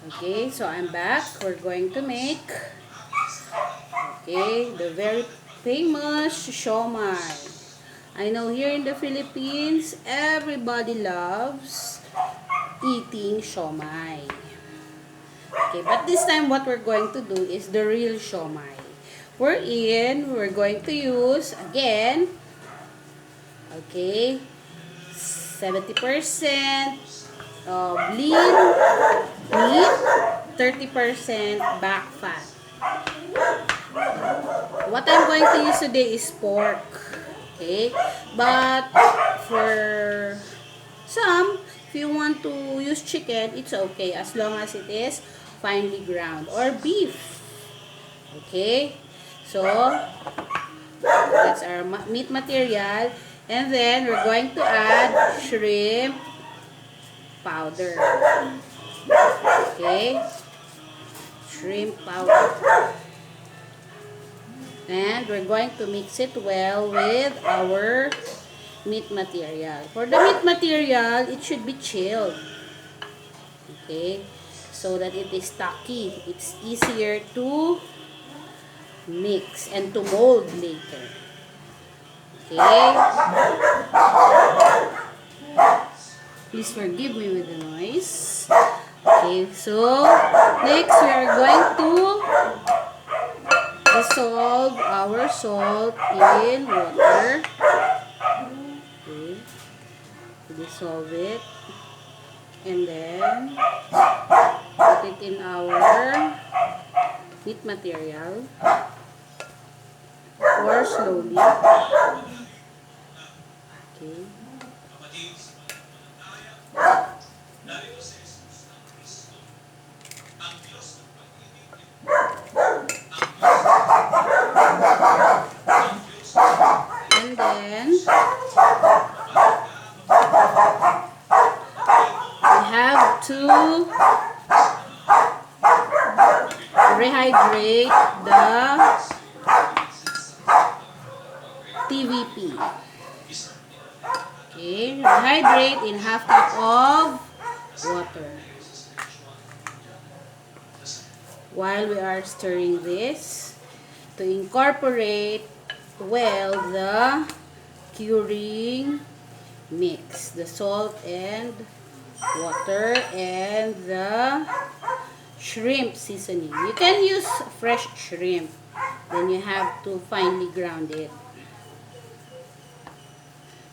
Okay, so I'm back. We're going to make, the very famous siomai. I know here in the Philippines, everybody loves eating siomai. Okay, but this time what we're going to do is the real siomai. We're going to use, again, okay, 70% of lean meat, 30% back fat. What I'm going to use today is pork. Okay? But for some, if you want to use chicken, it's okay as long as it is finely ground, or beef. Okay? So, that's our meat material. And then, we're going to add shrimp powder. Okay? Shrimp powder. And we're going to mix it well with our meat material. For the meat material, it should be chilled. Okay? So that it is tacky. It's easier to mix and to mold later. Okay? Please forgive me with the noise. Okay, so next we are going to dissolve our salt in water. Okay. Dissolve it. And then put it in our meat material. Pour slowly. Okay. And then we have to rehydrate the TVP. Okay, rehydrate in half cup of water. While we are stirring this, to incorporate well the curing mix, the salt and water and the shrimp seasoning. You can use fresh shrimp, then you have to finely ground it.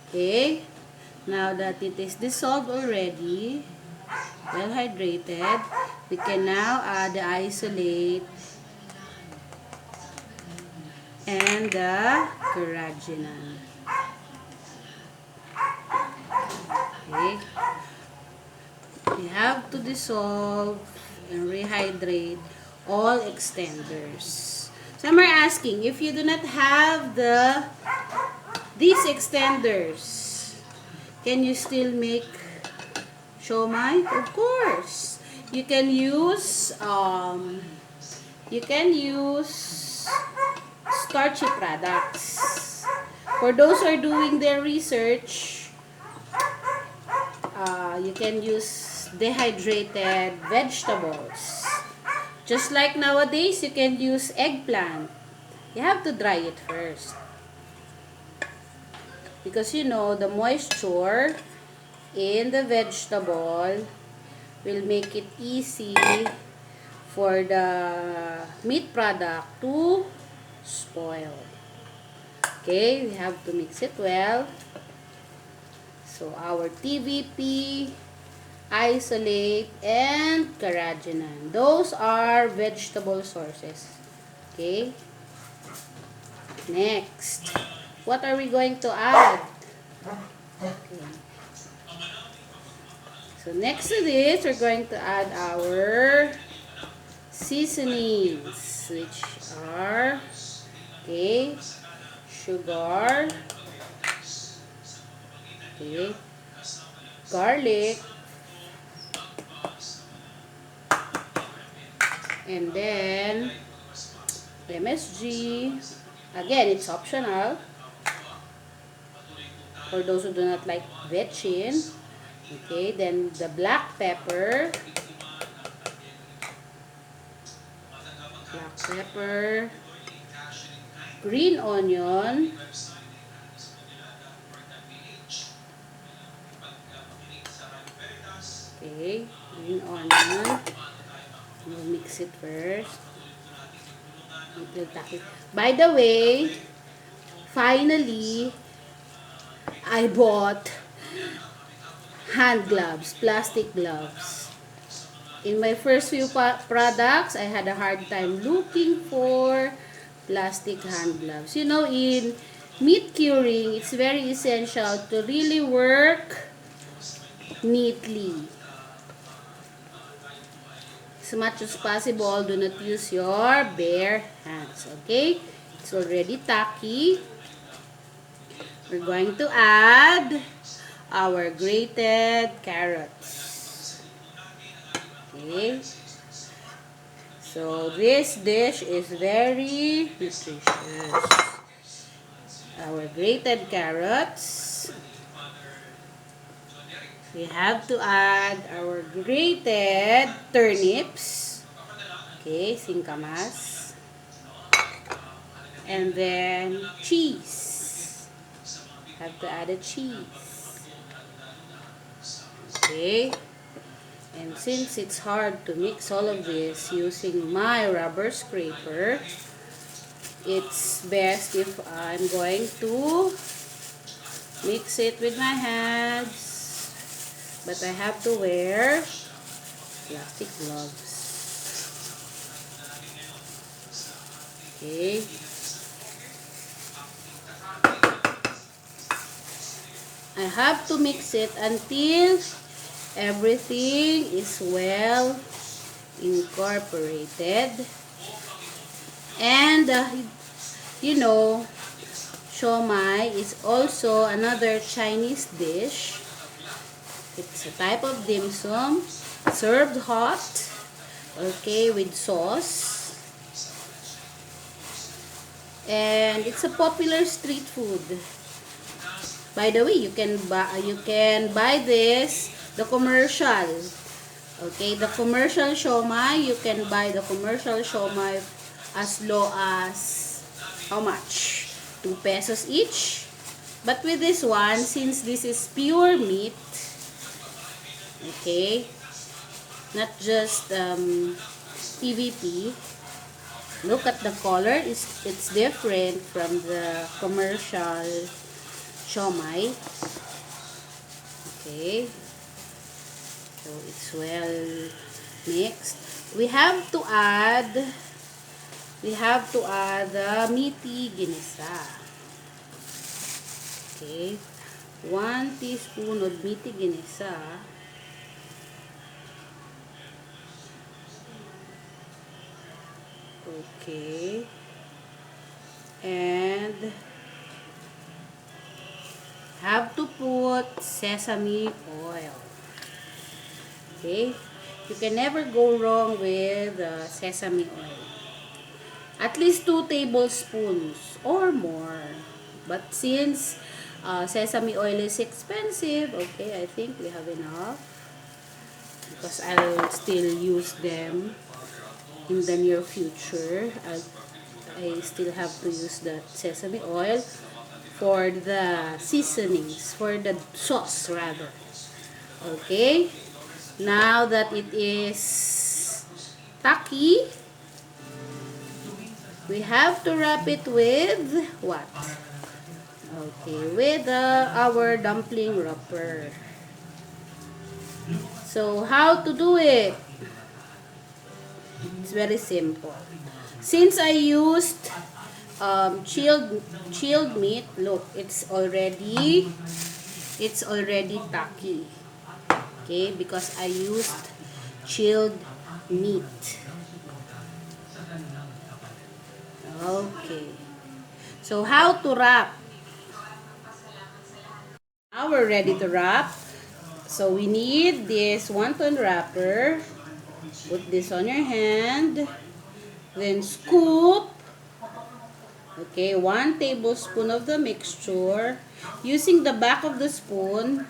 Okay, now that it is dissolved already, well hydrated, we can now add the isolate and the carrageenan. Okay, we have to dissolve and rehydrate all extenders. Some are asking, if you do not have these extenders, can you still make siomai? Of course. You can use starchy products. For those who are doing their research, you can use dehydrated vegetables. Just like nowadays, you can use eggplant. You have to dry it first. Because you know, the moisture in the vegetable will make it easy for the meat product to spoil. Okay, we have to mix it well. So our TVP, isolate, and carrageenan. Those are vegetable sources. Okay. Next, what are we going to add? Okay. So next to this, we're going to add our seasonings, which are, okay, sugar, okay, garlic, and then MSG. Again, it's optional for those who do not like vetchin. Okay, then the black pepper, black pepper, green onion, okay, green onion. We'll mix it first. By the way, finally, I bought hand gloves, plastic gloves. In my first few products, I had a hard time looking for plastic hand gloves. You know, in meat curing, it's very essential to really work neatly. As much as possible, do not use your bare hands. Okay? It's already tacky. We're going to add our grated carrots. Okay? So, this dish is very nutritious. Our grated carrots. We have to add our grated turnips. Okay, singkamas. And then cheese. Have to add a cheese. Okay. And since it's hard to mix all of this using my rubber scraper, it's best if I'm going to mix it with my hands. But I have to wear plastic gloves. Okay. I have to mix it until everything is well incorporated. And, you know, siomai is also another Chinese dish. It's a type of dim sum served hot, okay, with sauce. And it's a popular street food. By the way, you can buy this, the commercial. Okay, the commercial siomai, you can buy the commercial siomai as low as how much? 2 pesos each. But with this one, since this is pure meat, okay, not just PVP. Look at the color, it's different from the commercial siomai. Okay, so it's well mixed. We have to add the meaty ginisa. Okay, 1 teaspoon of meaty ginisa. Okay, and have to put sesame oil. Okay, you can never go wrong with sesame oil. At least 2 tablespoons or more. But since sesame oil is expensive, okay, I think we have enough. Because I'll still use them in the near future. I still have to use that sesame oil for the seasonings, for the sauce rather. Okay, now that it is tacky, we have to wrap it with what? Okay, with our dumpling wrapper. So, how to do it? It's very simple. Since I used chilled meat, look, it's already tacky. Okay, because I used chilled meat. Okay. So how to wrap? Now we're ready to wrap. So we need this wonton wrapper. Put this on your hand. Then scoop. Okay, 1 tablespoon of the mixture. Using the back of the spoon,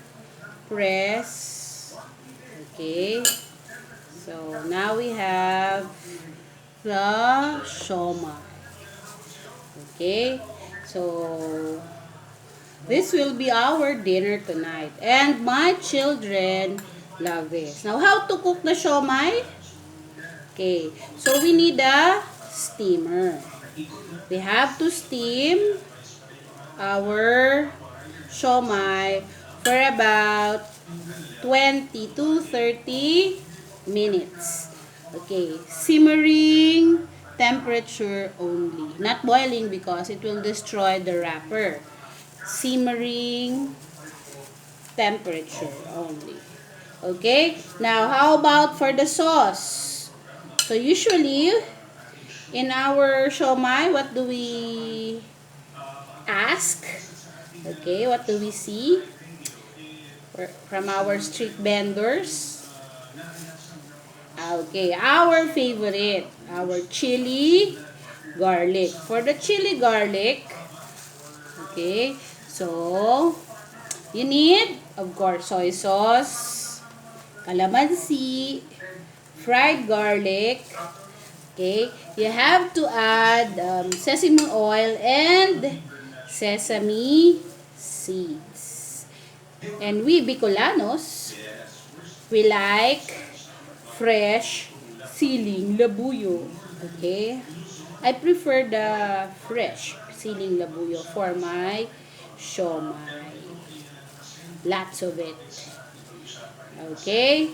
press. Okay. So now we have the siomai. Okay, so this will be our dinner tonight. And my children love this. Now, how to cook the siomai? Okay, so we need a steamer. We have to steam our siomai for about 20 to 30 minutes. Okay, simmering temperature only. Not boiling because it will destroy the wrapper. Simmering temperature only. Okay, now how about for the sauce? So usually in our siomai, what do we ask? Okay, what do we see from our street vendors? Okay, our favorite, our chili garlic. For the chili garlic, okay, so you need, of course, soy sauce, calamansi, fried garlic. Okay, you have to add sesame oil and sesame seeds. And we Bicolanos, we like fresh siling labuyo. Okay? I prefer the fresh siling labuyo for my siomai. Lots of it. Okay?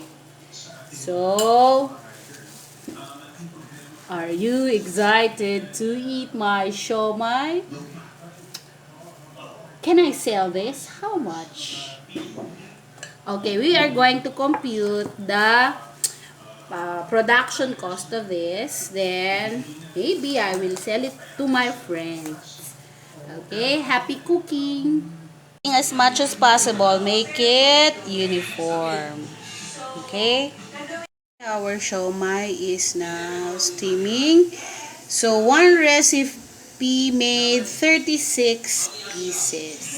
So, are you excited to eat my siomai? Can I sell this? How much? Okay, we are going to compute the production cost of this. Then, maybe I will sell it to my friends. Okay, happy cooking! As much as possible, make it uniform. Okay? Our siomai is now steaming. So, one recipe made 36 pieces.